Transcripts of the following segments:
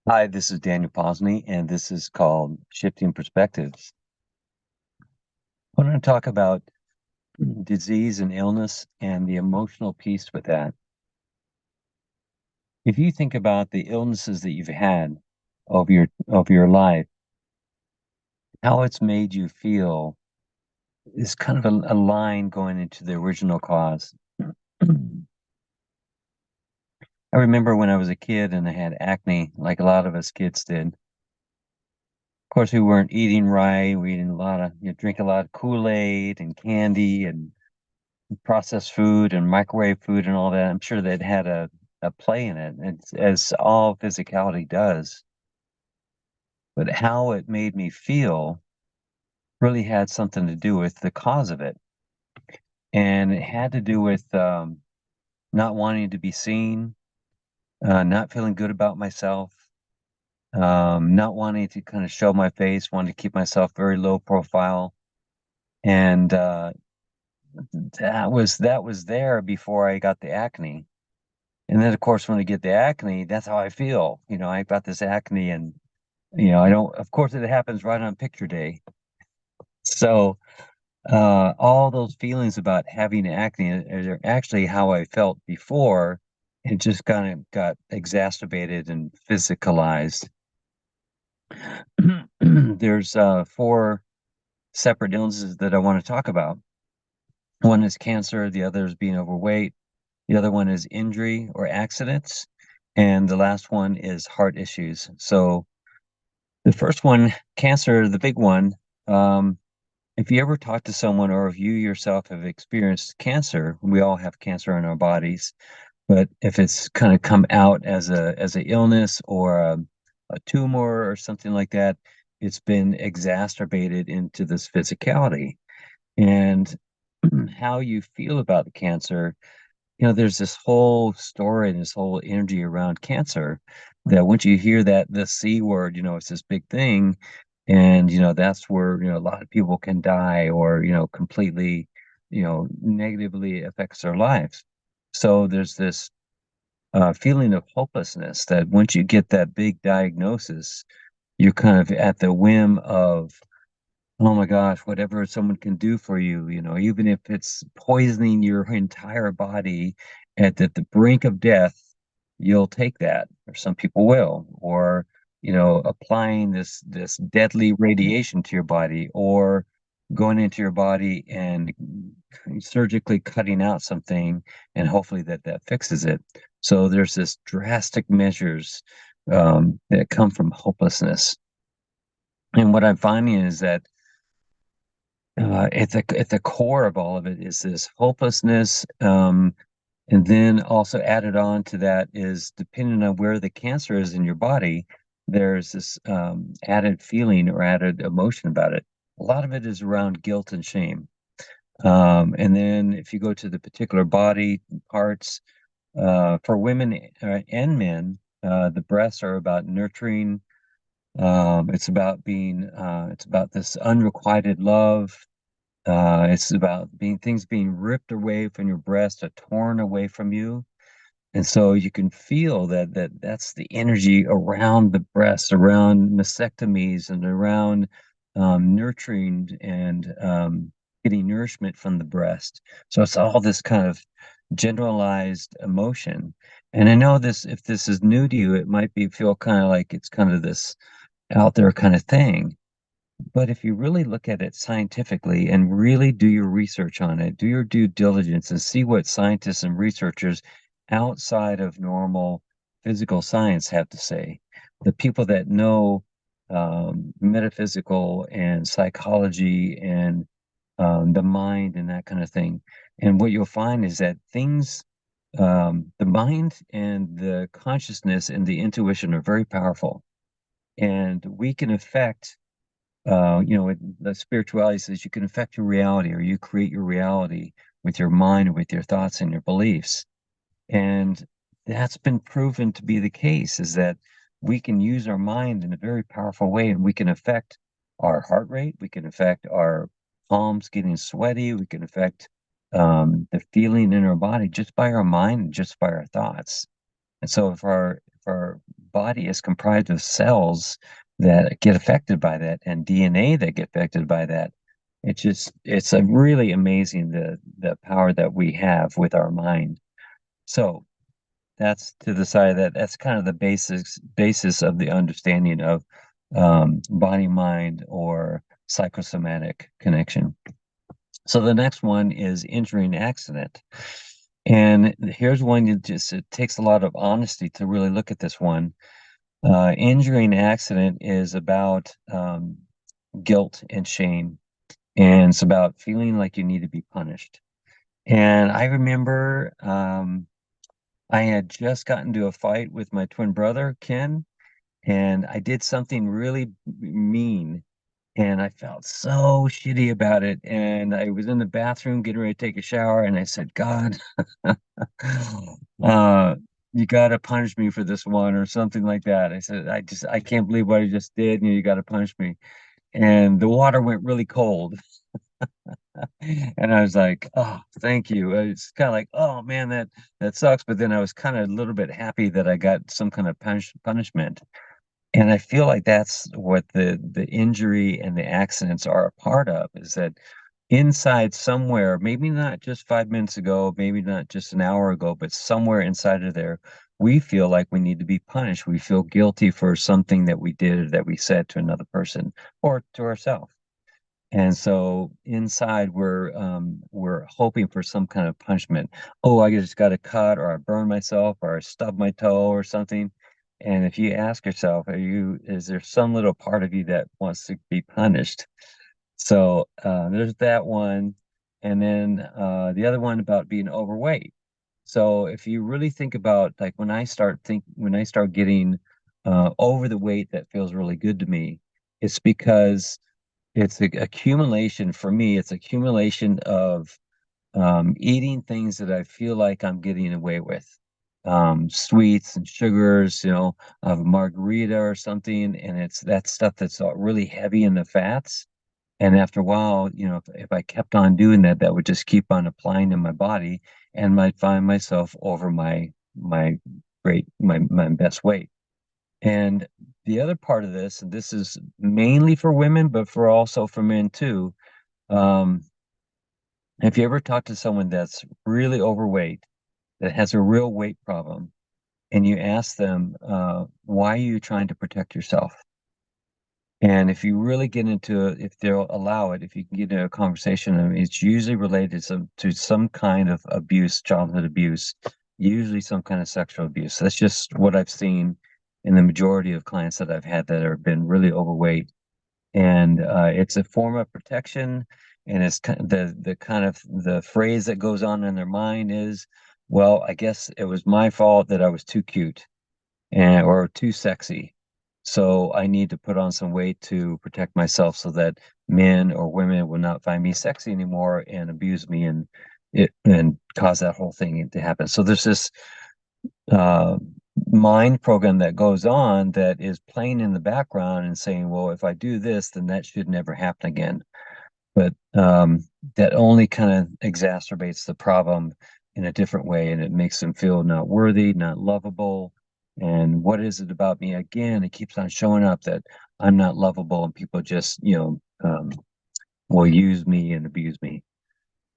Hi, this is Daniel Posney, and this is called Shifting Perspectives. I want to talk about disease and illness and the emotional piece with that. If you think about the illnesses that you've had of your life, how it's made you feel is kind of a line going into the original cause. I remember when I was a kid and I had acne, like a lot of us kids did. Of course, we weren't eating right. We didn't drink a lot of Kool-Aid and candy and processed food and microwave food and all that. I'm sure that had a play in it, as all physicality does. But how it made me feel really had something to do with the cause of it. And it had to do with not wanting to be seen, not feeling good about myself, not wanting to kind of show my face, wanting to keep myself very low profile. And that was there before I got the acne. And then, of course, when I get the acne, that's how I feel. I've got this acne, and I don't. Of course, it happens right on picture day. So all those feelings about having acne are actually how I felt before. It just kind of got exacerbated and physicalized. There's four separate illnesses that I want to talk about. One is cancer, the other is being overweight, the other one is injury or accidents, and the last one is heart issues. So the first one, cancer, the big one, um, if you ever talk to someone or if you yourself have experienced cancer, we all have cancer in our bodies, but if it's kind of come out as a illness or a tumor or something like that, it's been exacerbated into this physicality. And how you feel about the cancer, there's this whole story and this whole energy around cancer that once you hear that the C word, it's this big thing. And, that's where, a lot of people can die or, completely, negatively affects their lives. So there's this feeling of hopelessness that once you get that big diagnosis, you're kind of at the whim of, oh my gosh, whatever someone can do for you, even if it's poisoning your entire body at the brink of death, you'll take that, or some people will, or, applying this deadly radiation to your body, or going into your body and surgically cutting out something, and hopefully that fixes it. So there's this drastic measures that come from hopelessness. And what I'm finding is that at the core of all of it is this hopelessness, and then also added on to that is depending on where the cancer is in your body, there's this added feeling or added emotion about it. A lot of it is around guilt and shame. And then if you go to the particular body parts, for women and men, the breasts are about nurturing. It's about this unrequited love. It's about things being ripped away from your breast or torn away from you. And so you can feel that's the energy around the breast, around mastectomies and around nurturing and getting nourishment from the breast. So it's all this kind of generalized emotion. And I know this, if this is new to you, it might feel kind of like it's kind of this out there kind of thing. But if you really look at it scientifically and really do your research on it, do your due diligence and see what scientists and researchers outside of normal physical science have to say, the people that know metaphysical and psychology and the mind and that kind of thing. And what you'll find is that the mind and the consciousness and the intuition are very powerful. And we can affect the spirituality says you can affect your reality or you create your reality with your mind, with your thoughts and your beliefs. And that's been proven to be the case is that we can use our mind in a very powerful way and we can affect our heart rate. We can affect our palms getting sweaty. We can affect the feeling in our body just by our mind and just by our thoughts. And so if our body is comprised of cells that get affected by that and DNA that get affected by that. It's a really amazing the power that we have with our mind. So that's to the side of that. That's kind of the basis of the understanding of body mind or psychosomatic connection. So the next one is injury and accident. And here's one it takes a lot of honesty to really look at this one. Injury and accident is about guilt and shame, and it's about feeling like you need to be punished. And I remember I had just gotten into a fight with my twin brother, Ken, and I did something really mean. And I felt so shitty about it. And I was in the bathroom getting ready to take a shower, and I said, God, uh, you got to punish me for this one, or something like that. I said, I can't believe what I just did, and you got to punish me. And the water went really cold. And I was like, oh, thank you. It's kind of like, oh man, that sucks. But then I was kind of a little bit happy that I got some kind of punishment. And I feel like that's what the injury and the accidents are a part of, is that inside somewhere, maybe not just 5 minutes ago, maybe not just an hour ago, but somewhere inside of there, we feel like we need to be punished. We feel guilty for something that we did or that we said to another person or to ourselves. And so inside we're hoping for some kind of punishment. Oh, I just got a cut, or I burned myself, or I stubbed my toe or something. And if you ask yourself, is there some little part of you that wants to be punished? So there's that one. And then the other one about being overweight. So if you really think about, like, when I start getting over the weight that feels really good to me, it's because it's a accumulation for me. It's accumulation of eating things that I feel like I'm getting away with, sweets and sugars, of a margarita or something, and it's that stuff that's really heavy in the fats. And after a while, if I kept on doing that, that would just keep on applying to my body, and might find myself over my best weight. And the other part of this, and this is mainly for women, but also for men too. Um, if you ever talk to someone that's really overweight, that has a real weight problem, and you ask them, why are you trying to protect yourself? And if you really get into it, if they'll allow it, if you can get into a conversation, I mean, it's usually related to some kind of abuse, childhood abuse, usually some kind of sexual abuse. That's just what I've seen in the majority of clients that I've had that have been really overweight. And it's a form of protection. And it's the kind of the phrase that goes on in their mind is, well, I guess it was my fault that I was too cute or too sexy. So I need to put on some weight to protect myself so that men or women will not find me sexy anymore and abuse me and cause that whole thing to happen. So there's this uh, mind program that goes on that is playing in the background and saying, well, if I do this, then that should never happen again. But that only kind of exacerbates the problem in a different way, and it makes them feel not worthy, not lovable. And what is it about me? Again, it keeps on showing up that I'm not lovable, and people just, will use me and abuse me.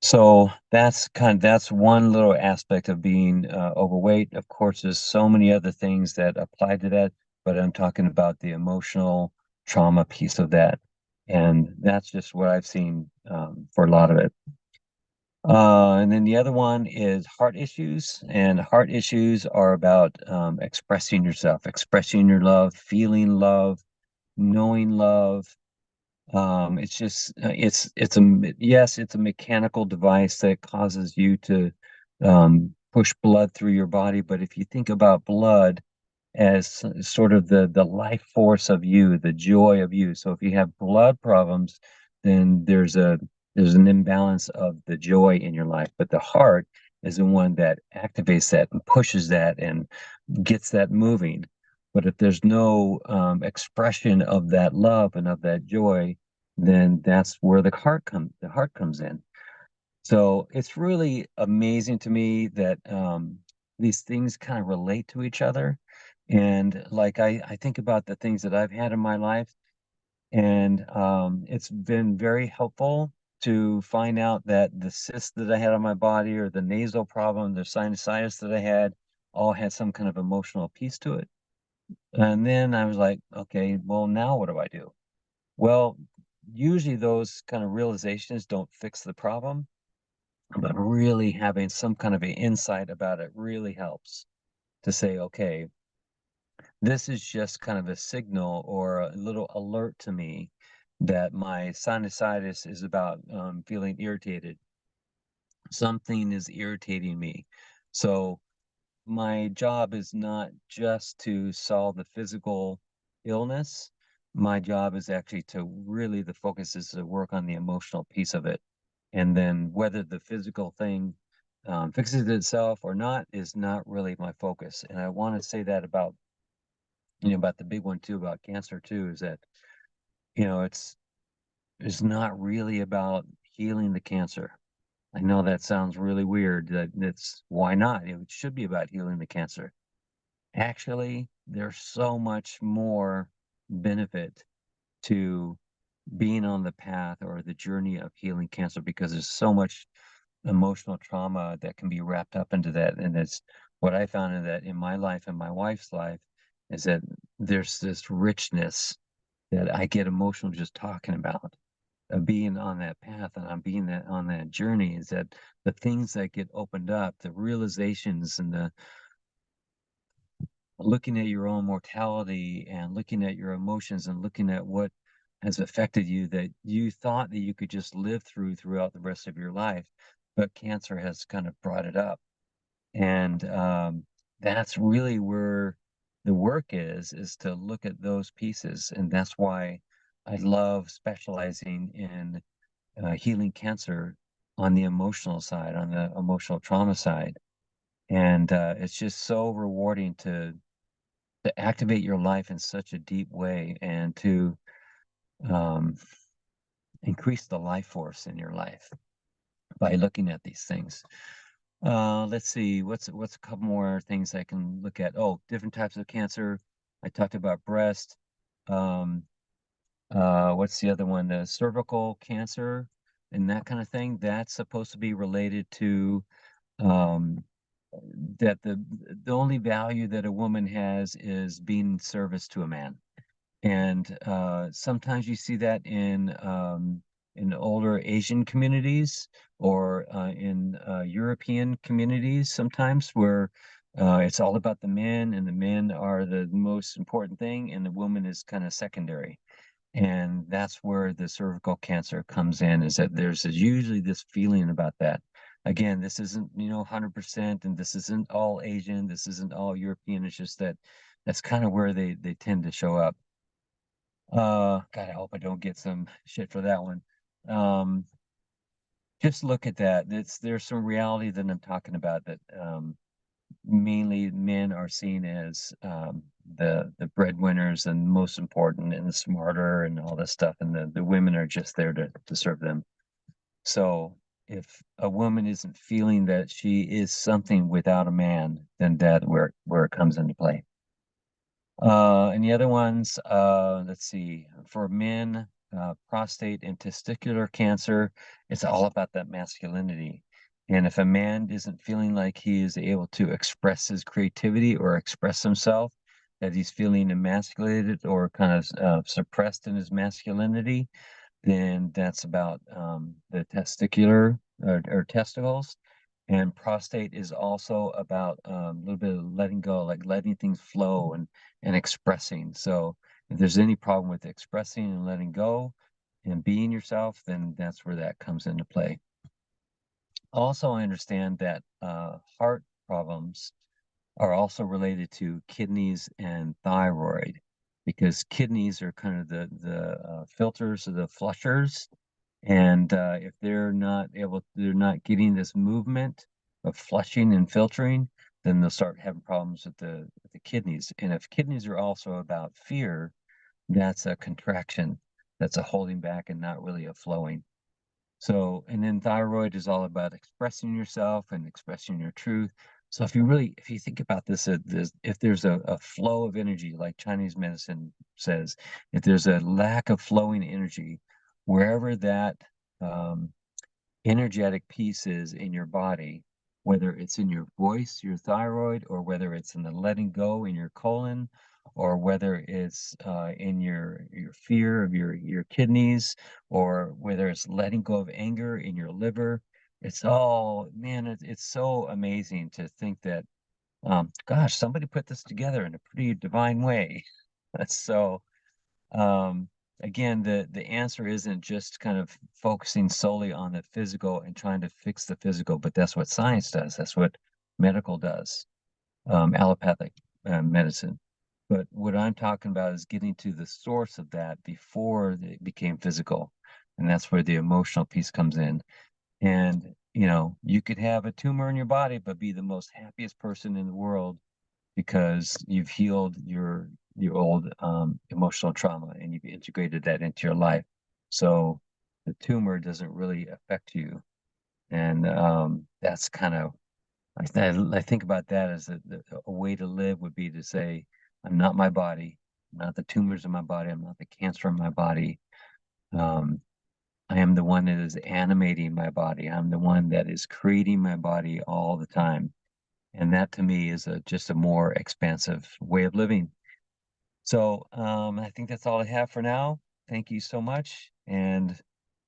So that's one little aspect of being overweight. Of course, there's so many other things that apply to that, but I'm talking about the emotional trauma piece of that, and that's just what I've seen for a lot of it. And then the other one is heart issues, and heart issues are about expressing yourself, expressing your love, feeling love, knowing love. It's just yes, it's a mechanical device that causes you to push blood through your body. But if you think about blood as sort of the life force of you, the joy of you. So if you have blood problems, then there's an imbalance of the joy in your life. But the heart is the one that activates that and pushes that and gets that moving. But if there's no expression of that love and of that joy, then that's where the heart comes in. So it's really amazing to me that these things kind of relate to each other. And like I think about the things that I've had in my life, and it's been very helpful to find out that the cyst that I had on my body or the nasal problem, the sinusitis that I had, all had some kind of emotional piece to it. And then I was like, okay, well, now what do I do? Well, usually those kind of realizations don't fix the problem, but really having some kind of an insight about it really helps to say, okay, this is just kind of a signal or a little alert to me that my sinusitis is about feeling irritated. Something is irritating me. So my job is not just to solve the physical illness. My job is actually to really, the focus is to work on the emotional piece of it. And then whether the physical thing fixes itself or not is not really my focus. And I want to say that about, about the big one too, about cancer too, is that, it's not really about healing the cancer. I know that sounds really weird. That's why not? It should be about healing the cancer. Actually, there's so much more benefit to being on the path or the journey of healing cancer because there's so much emotional trauma that can be wrapped up into that. And it's what I found in that in my life and my wife's life is that there's this richness that I get emotional just talking about. Being on that path and I'm being that on that journey is that the things that get opened up, the realizations and the looking at your own mortality and looking at your emotions and looking at what has affected you that you thought that you could just live throughout the rest of your life, but cancer has kind of brought it up. And that's really where the work is to look at those pieces. And that's why I love specializing in healing cancer on the emotional side, on the emotional trauma side. And it's just so rewarding to activate your life in such a deep way and to um, increase the life force in your life by looking at these things. Let's see, what's a couple more things I can look at? Oh, different types of cancer. I talked about breast. Um, what's the other one? The cervical cancer and that kind of thing. That's supposed to be related to um, that the only value that a woman has is being service to a man. And sometimes you see that in older Asian communities or in European communities sometimes where it's all about the men and the men are the most important thing and the woman is kind of secondary. And that's where the cervical cancer comes in, is that there's usually this feeling about that. Again, this isn't, 100%, and this isn't all Asian, this isn't all European. It's just that that's kind of where they tend to show up. God, I hope I don't get some shit for that one. Um, just look at that. There's some reality that I'm talking about that mainly men are seen as the breadwinners and most important and the smarter and all this stuff, and the women are just there to serve them. So if a woman isn't feeling that she is something without a man, then that where it comes into play. And the other ones, let's see, for men, prostate and testicular cancer, it's all about that masculinity. And if a man isn't feeling like he is able to express his creativity or express himself, that he's feeling emasculated or kind of suppressed in his masculinity, then that's about the testicular or testicles. And prostate is also about a little bit of letting go, like letting things flow and expressing. So if there's any problem with expressing and letting go and being yourself, then that's where that comes into play. Also, I understand that heart problems are also related to kidneys and thyroid because kidneys are kind of the filters or the flushers, and if they're not getting this movement of flushing and filtering, then they'll start having problems with the kidneys. And if kidneys are also about fear, that's a contraction, that's a holding back and not really a flowing. So, and then thyroid is all about expressing yourself and expressing your truth. So if you think about this, if there's a flow of energy, like Chinese medicine says, if there's a lack of flowing energy, wherever that um, energetic pieces in your body, whether it's in your voice, your thyroid, or whether it's in the letting go in your colon, or whether it's in your fear of your kidneys, or whether it's letting go of anger in your liver. It's all, man, it's so amazing to think that, gosh, somebody put this together in a pretty divine way. So, um, again, the answer isn't just kind of focusing solely on the physical and trying to fix the physical, but that's what science does. That's what medical does, allopathic medicine. But what I'm talking about is getting to the source of that before it became physical. And that's where the emotional piece comes in. And, you could have a tumor in your body, but be the most happiest person in the world because you've healed your old emotional trauma and you've integrated that into your life. So the tumor doesn't really affect you, and that's kind of I think about that as a way to live would be to say, I'm not my body, I'm not the tumors in my body, I'm not the cancer in my body. Um, I am the one that is animating my body. I'm the one that is creating my body all the time. And that to me is just a more expansive way of living. So I think that's all I have for now. Thank you so much and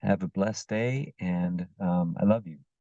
have a blessed day. And I love you.